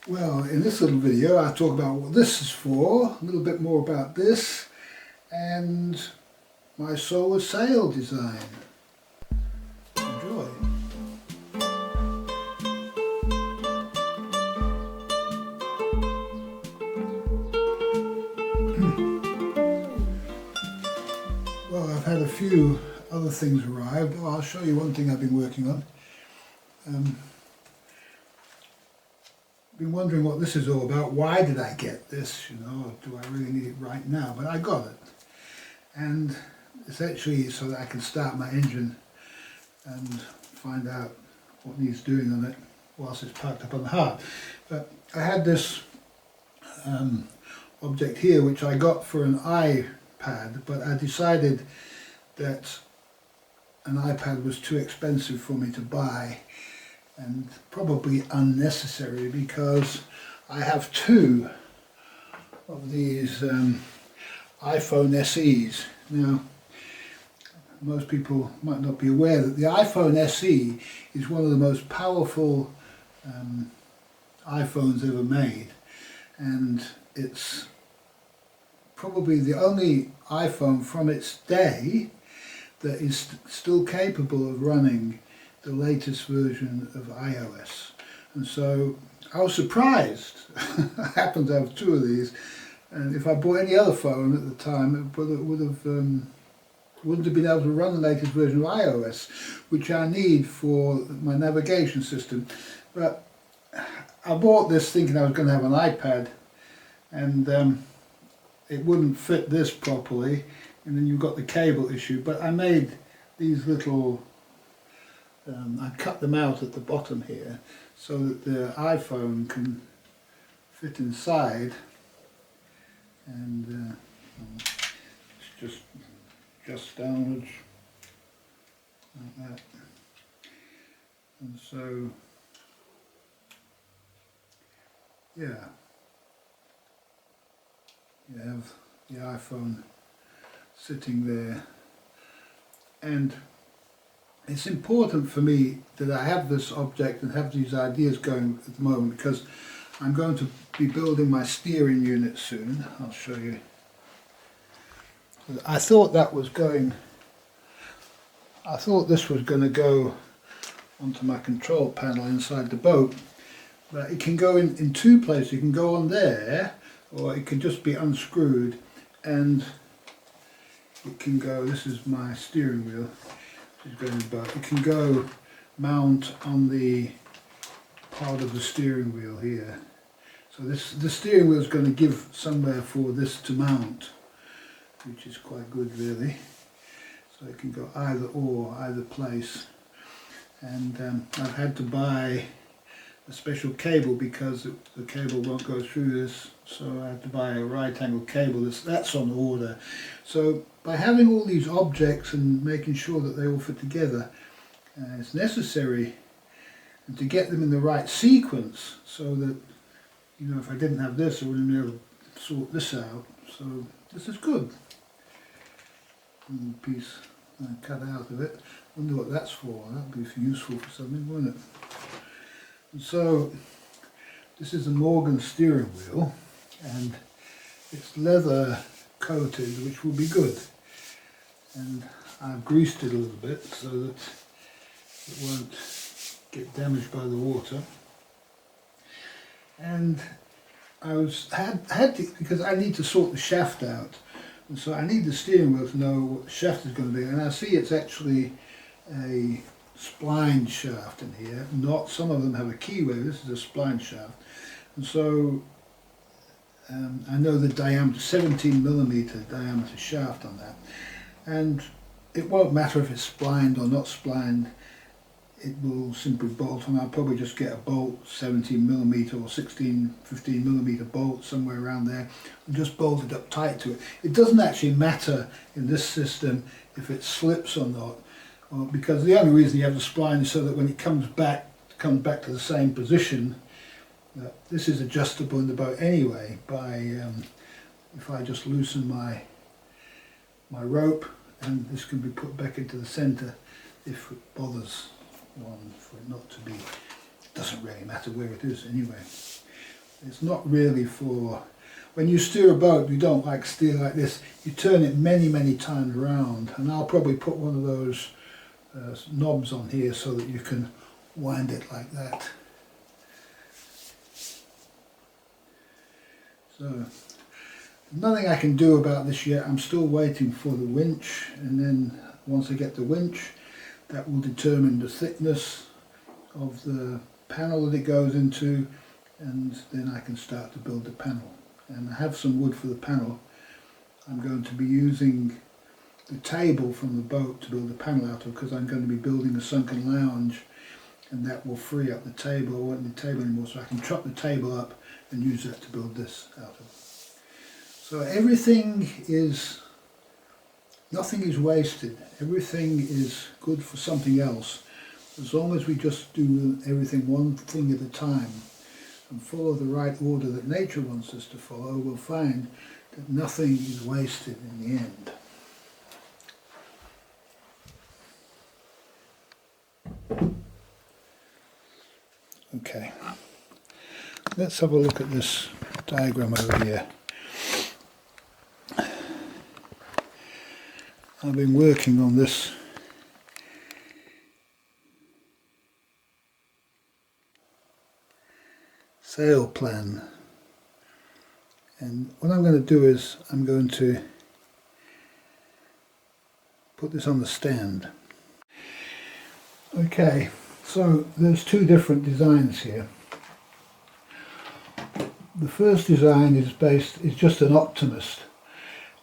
Well, in this little video I talk about what this is for, a little bit more about this, and my solar sail design. Enjoy. Well, I've had a few other things arrived. I'll show you one thing I've been working on. Been wondering what this is all about. Why did I get this? You know, do I really need it right now? But I got it, and it's actually so that I can start my engine and find out what needs doing on it whilst it's parked up on the hearth. But I had this object here which I got for an iPad, but I decided that an iPad was too expensive for me to buy, and probably unnecessary, because I have two of these iPhone SEs. Now, most people might not be aware that the iPhone SE is one of the most powerful iPhones ever made, and it's probably the only iPhone from its day that is still capable of running the latest version of iOS. And so I was surprised. I happened to have two of these, and if I bought any other phone at the time, it wouldn't have been able to run the latest version of iOS, which I need for my navigation system. But I bought this thinking I was going to have an iPad, and it wouldn't fit this properly, and then you've got the cable issue. But I made these little I cut them out at the bottom here so that the iPhone can fit inside, and it's just downwards like that. And so, yeah, you have the iPhone sitting there, and it's important for me that I have this object and have these ideas going at the moment, because I'm going to be building my steering unit soon. I'll show you. I thought this was going to go onto my control panel inside the boat, but it can go in two places. It can go on there, or it can just be unscrewed, and it can go, this is my steering wheel. It can go mount on the part of the steering wheel here. So the steering wheel is going to give somewhere for this to mount, which is quite good really. So it can go either place. And I've had to buy a special cable because the cable won't go through this, so I had to buy a right angle cable. That's on order. So by having all these objects and making sure that they all fit together, it's necessary to get them in the right sequence, so that, you know, if I didn't have this, I wouldn't be able to sort this out. So this is good. And the piece I cut out of it. I wonder what that's for. That would be useful for something, wouldn't it? And so this is a Morgan steering wheel, and it's leather coated, which will be good. And I've greased it a little bit so that it won't get damaged by the water. And had to, because I need to sort the shaft out, and so I need the steering wheel to know what the shaft is going to be. And I see it's actually a spline shaft in here. Not some of them have a keyway. This is a spline shaft, and so I know the diameter, 17mm diameter shaft on that, and it won't matter if it's splined or not splined. It will simply bolt, and I'll probably just get a bolt, 17mm or 15mm bolt somewhere around there, and just bolt it up tight to it. It doesn't actually matter in this system if it slips or not, because the only reason you have the spline is so that when it comes back to the same position. This is adjustable in the boat anyway by if I just loosen my rope, and this can be put back into the centre if it bothers one for it not to be. It doesn't really matter where it is anyway. It's not really for, when you steer a boat, you don't like steer like this. You turn it many times around, and I'll probably put one of those knobs on here so that you can wind it like that. So, nothing I can do about this yet. I'm still waiting for the winch, and then once I get the winch, that will determine the thickness of the panel that it goes into, and then I can start to build the panel. And I have some wood for the panel. I'm going to be using the table from the boat to build the panel out of, because I'm going to be building a sunken lounge, and that will free up the table. I won't need the table anymore, so I can chop the table up and use that to build this out of. So everything is, nothing is wasted. Everything is good for something else. As long as we just do everything one thing at a time and follow the right order that nature wants us to follow, we'll find that nothing is wasted in the end. Okay, let's have a look at this diagram over here. I've been working on this sail plan, and what I'm going to do is I'm going to put this on the stand. Okay, so there's two different designs here. The first design is just an optimist,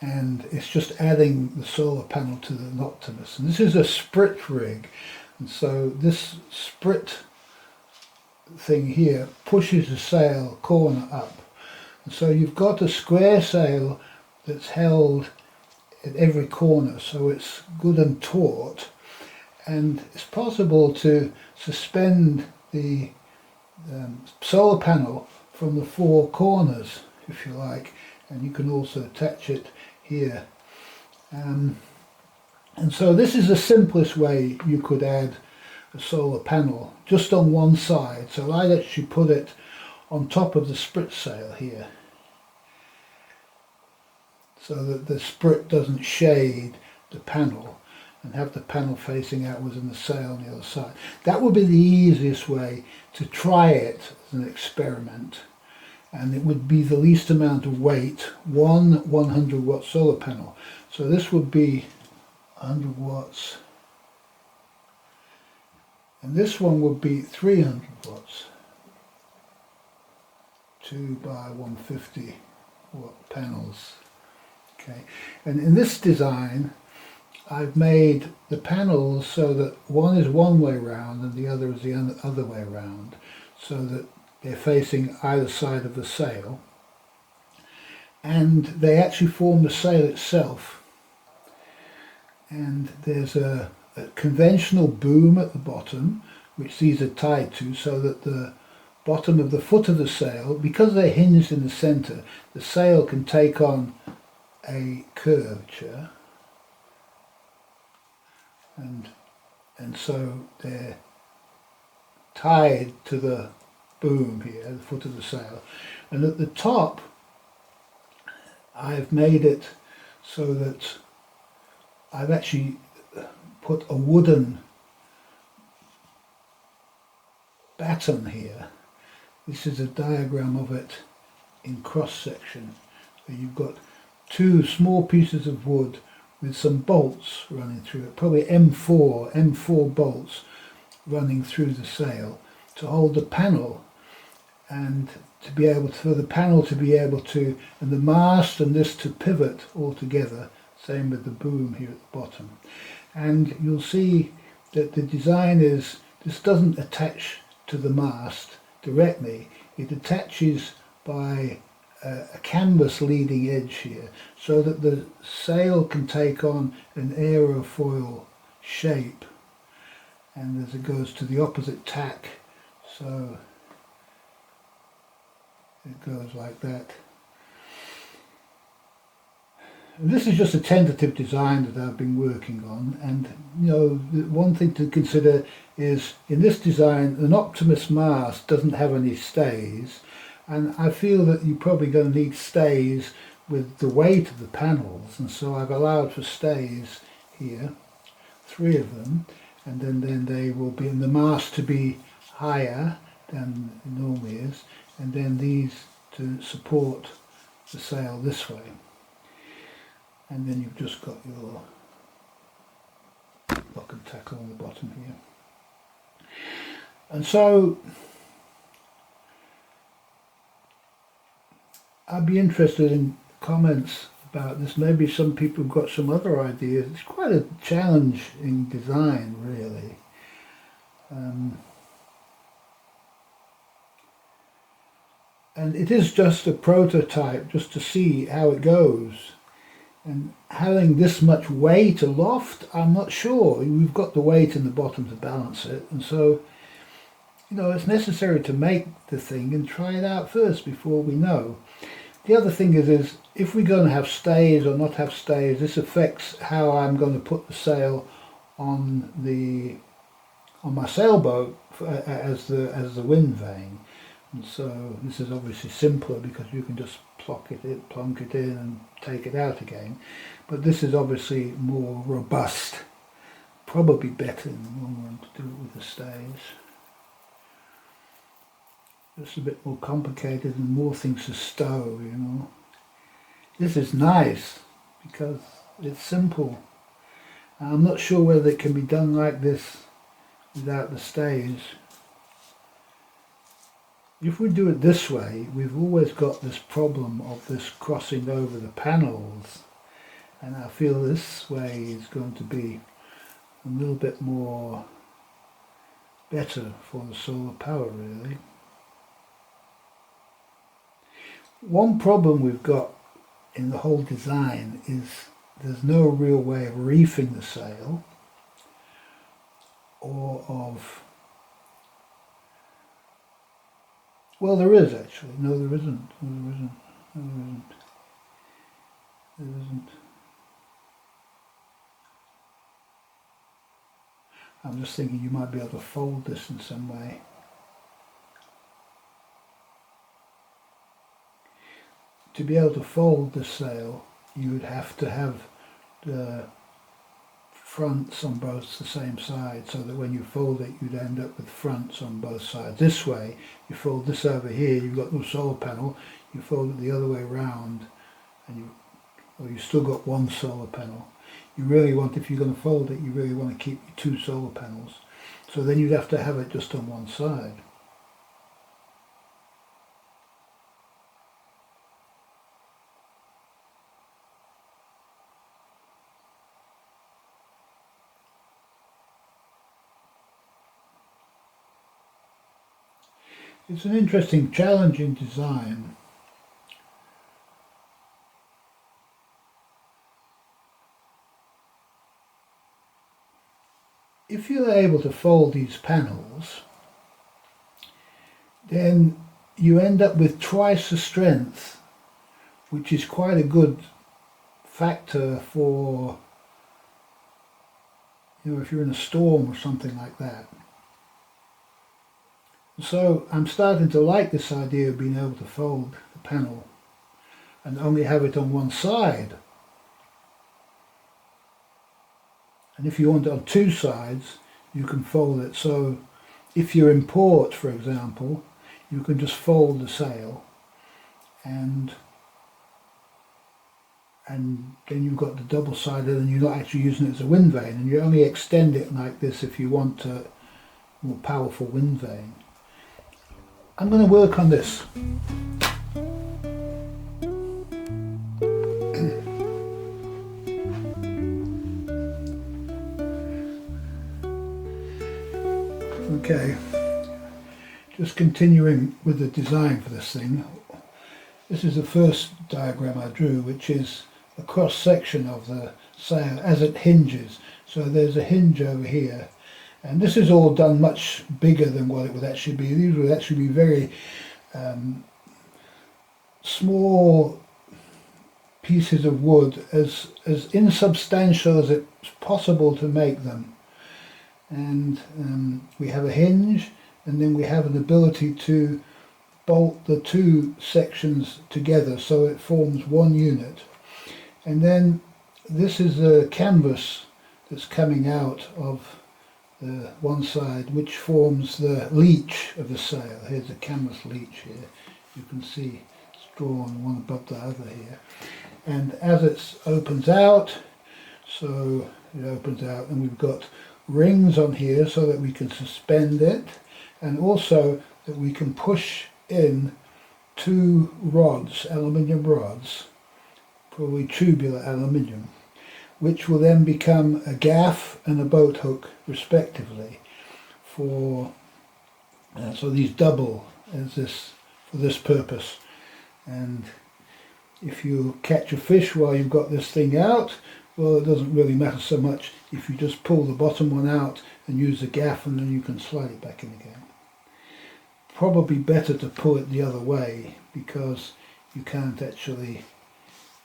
and it's just adding the solar panel to the optimist. And this is a sprit rig, and so this sprit thing here pushes the sail corner up, and so you've got a square sail that's held at every corner, so it's good and taut, and it's possible to suspend the solar panel from the four corners if you like, and you can also attach it here. And so this is the simplest way you could add a solar panel, just on one side. So I'd actually put it on top of the sprit sail here, so that the sprit doesn't shade the panel, and have the panel facing outwards and the sail on the other side. That would be the easiest way to try it as an experiment, and it would be the least amount of weight, one 100 watt solar panel. So this would be 100 watts. And this one would be 300 watts, 2 by 150 watt panels. Okay, and in this design I've made the panels so that one is one way round and the other is the other way round, so that they're facing either side of the sail, and they actually form the sail itself. And there's a conventional boom at the bottom, which these are tied to, so that the bottom of the foot of the sail, because they're hinged in the centre, the sail can take on a curvature, and so they're tied to the boom here at the foot of the sail. And at the top I've made it so that I've actually put a wooden batten here. This is a diagram of it in cross section. So you've got two small pieces of wood with some bolts running through it, probably M4 bolts running through the sail to hold the panel, and to be able to, for the panel to be able to, and the mast and this to pivot all together. Same with the boom here at the bottom. And you'll see that the design is, this doesn't attach to the mast directly, it attaches by a canvas leading edge here, so that the sail can take on an aerofoil shape, and as it goes to the opposite tack, so it goes like that. And this is just a tentative design that I've been working on, and you know, one thing to consider is in this design an optimist mast doesn't have any stays, and I feel that you're probably going to need stays with the weight of the panels, and so I've allowed for stays here, 3 of them, and then they will be in the mast to be higher than it normally is, and then these to support the sail this way. And then you've just got your lock and tackle on the bottom here. And so I'd be interested in comments about this. Maybe some people have got some other ideas. It's quite a challenge in design, really. And it is just a prototype, just to see how it goes. And having this much weight aloft, I'm not sure. We've got the weight in the bottom to balance it, and so, you know, it's necessary to make the thing and try it out first before we know. The other thing is if we're going to have stays or not have stays, this affects how I'm going to put the sail on my sailboat as the wind vane. And so this is obviously simpler because you can just plonk it in and take it out again. But this is obviously more robust, probably better in the long run to do it with the stays. Just a bit more complicated and more things to stow, you know. This is nice because it's simple. I'm not sure whether it can be done like this without the stays. If we do it this way, we've always got this problem of this crossing over the panels, and I feel this way is going to be a little bit more better for the solar power, really. One problem we've got in the whole design is there's no real way of reefing the sail or of... Well, there is actually. No, there isn't. No, there isn't. No, there isn't. There isn't. I'm just thinking you might be able to fold this in some way. To be able to fold the sail, you would have to have the fronts on both the same side, so that when you fold it you'd end up with fronts on both sides. This way, you fold this over here, you've got the solar panel, you fold it the other way round, and you've still got one solar panel. You really want, if you're going to fold it, you really want to keep your 2 solar panels. So then you'd have to have it just on one side. It's an interesting challenge in design. If you're able to fold these panels, then you end up with twice the strength, which is quite a good factor for, you know, if you're in a storm or something like that. So I'm starting to like this idea of being able to fold the panel and only have it on one side. And if you want it on 2 sides, you can fold it. So if you're in port, for example, you can just fold the sail, and then you've got the double-sided, and you're not actually using it as a wind vane, and you only extend it like this if you want a more powerful wind vane. I'm going to work on this. Okay, just continuing with the design for this thing. This is the first diagram I drew, which is a cross section of the sail as it hinges. So there's a hinge over here. And this is all done much bigger than what it would actually be. These would actually be very small pieces of wood, as insubstantial as it's possible to make them. And we have a hinge, and then we have an ability to bolt the two sections together so it forms one unit. And then this is a canvas that's coming out of the one side, which forms the leech of the sail. Here's a canvas leech here. You can see it's drawn one above the other here. And as it opens out, so it opens out, and we've got rings on here so that we can suspend it, and also that we can push in two rods, aluminium rods, probably tubular aluminium, which will then become a gaff and a boat hook respectively. For so these double as this for this purpose. And if you catch a fish while you've got this thing out, well, it doesn't really matter so much if you just pull the bottom one out and use the gaff, and then you can slide it back in again. Probably better to pull it the other way, because you can't actually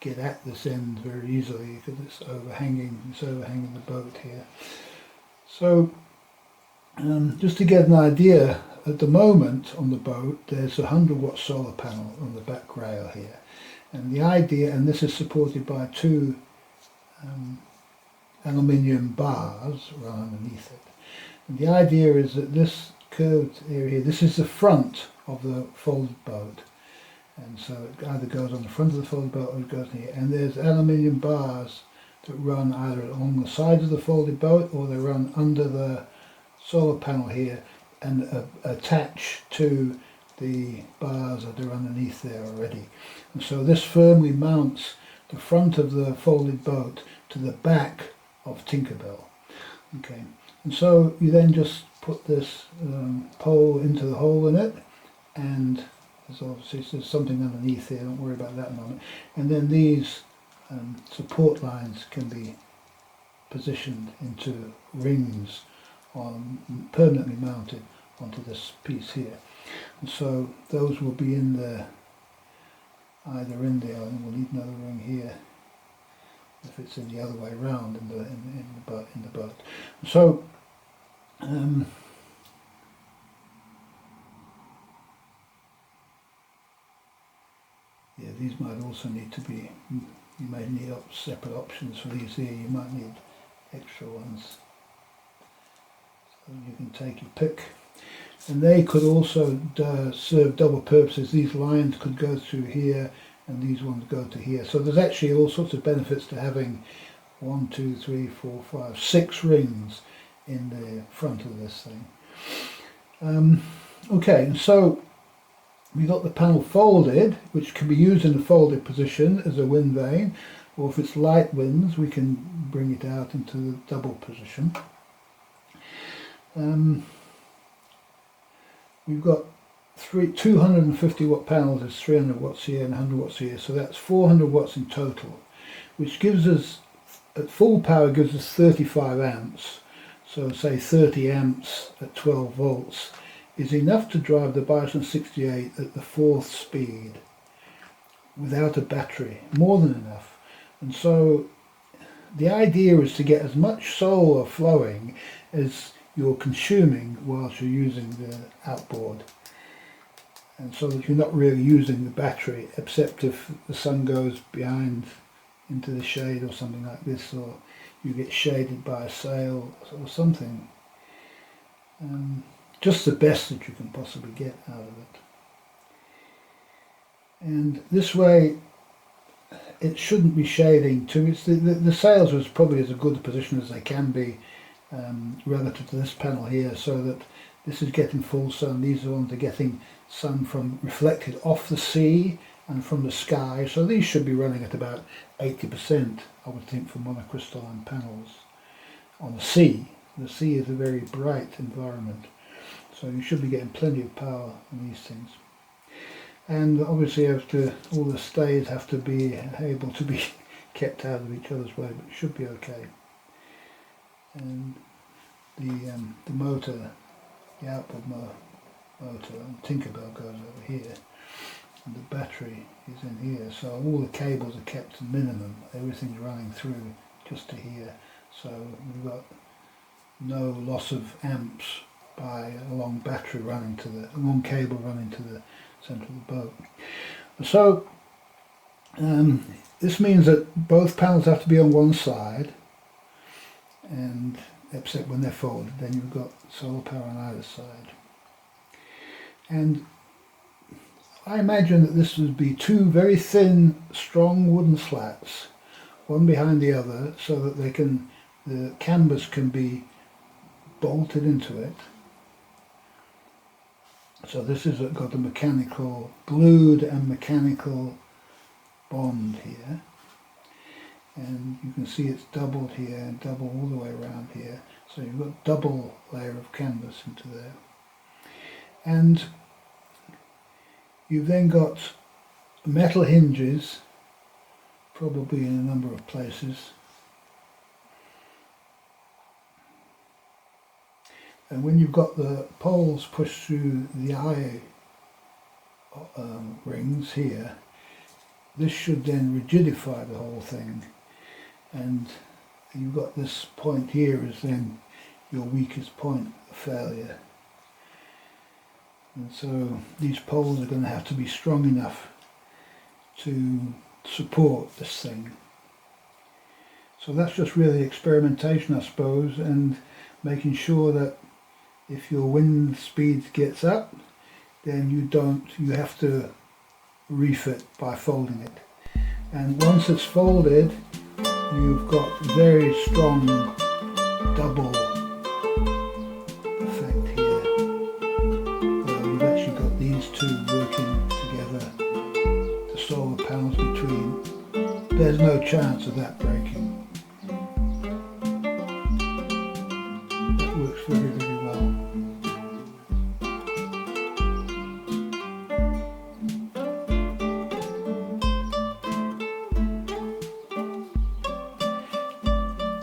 get at this end very easily because it's overhanging the boat here. So just to get an idea, at the moment on the boat there's a 100-watt solar panel on the back rail here, and the idea, and this is supported by two aluminium bars run underneath it, and the idea is that this curved area here, this is the front of the folded boat, and so it either goes on the front of the folded boat or it goes here, and there's aluminium bars that run either along the sides of the folded boat or they run under the solar panel here and attach to the bars that are underneath there already. And so this firmly mounts the front of the folded boat to the back of Tinkerbelle. Okay, and so you then just put this pole into the hole in it, and there's something underneath here, don't worry about that in a moment. And then these support lines can be positioned into rings permanently mounted onto this piece here. And so those will be in there, either in there, and we'll need another ring here if it's in the other way round in the boat. So yeah, these might also need to be, you may need separate options for these here, you might need extra ones. So you can take your pick. And they could also serve double purposes. These lines could go through here and these ones go to here. So there's actually all sorts of benefits to having 1, 2, 3, 4, 5, 6 rings in the front of this thing. Okay, and so we got the panel folded, which can be used in a folded position as a wind vane, or if it's light winds we can bring it out into the double position. We've got 250 watt panels, there's 300 watts here and 100 watts here, so that's 400 watts in total, which gives us, at full power, gives us 35 amps. So say 30 amps at 12 volts is enough to drive the Bison 68 at the 4th speed without a battery, more than enough. And so the idea is to get as much solar flowing as you're consuming whilst you're using the outboard, and so that you're not really using the battery except if the sun goes behind into the shade or something like this, or you get shaded by a sail or something. Just the best that you can possibly get out of it. And this way it shouldn't be shading too. It's the sails was probably as good a position as they can be relative to this panel here, so that this is getting full sun. These are the ones that are getting sun from reflected off the sea and from the sky, so these should be running at about 80%, I would think, for monocrystalline panels on the sea. The sea is a very bright environment, so you should be getting plenty of power on these things. And obviously all the stays have to be able to be kept out of each other's way, but it should be okay. And the motor, the outboard motor, Tinkerbelle goes over here, and the battery is in here, so all the cables are kept to minimum, everything's running through just to here, so we've got no loss of amps by a long battery running to a long cable running to the centre of the boat. So this means that both panels have to be on one side, and except when they're folded, then you've got solar power on either side. And I imagine that this would be two very thin, strong wooden slats, one behind the other, so that the canvas can be bolted into it. So this has got a mechanical, glued and mechanical bond here. And you can see it's doubled here and double all the way around here. So you've got double layer of canvas into there. And you've then got metal hinges, probably in a number of places. And when you've got the poles pushed through the eye rings here, this should then rigidify the whole thing. And you've got this point here is then your weakest point of failure. And so these poles are going to have to be strong enough to support this thing. So that's just really experimentation, I suppose, and making sure that if your wind speed gets up, then you have to reef it by folding it. And once it's folded, you've got very strong double effect here. You've actually got these two working together, the solar panels between. There's no chance of that breaking. That works very, very well.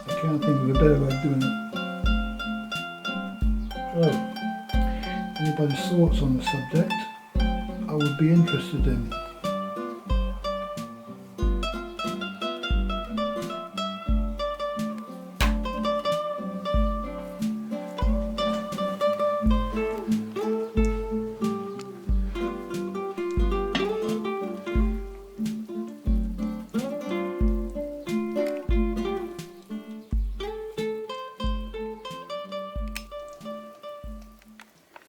I can't think of a better way of doing it. So, anybody's thoughts on the subject, I would be interested in.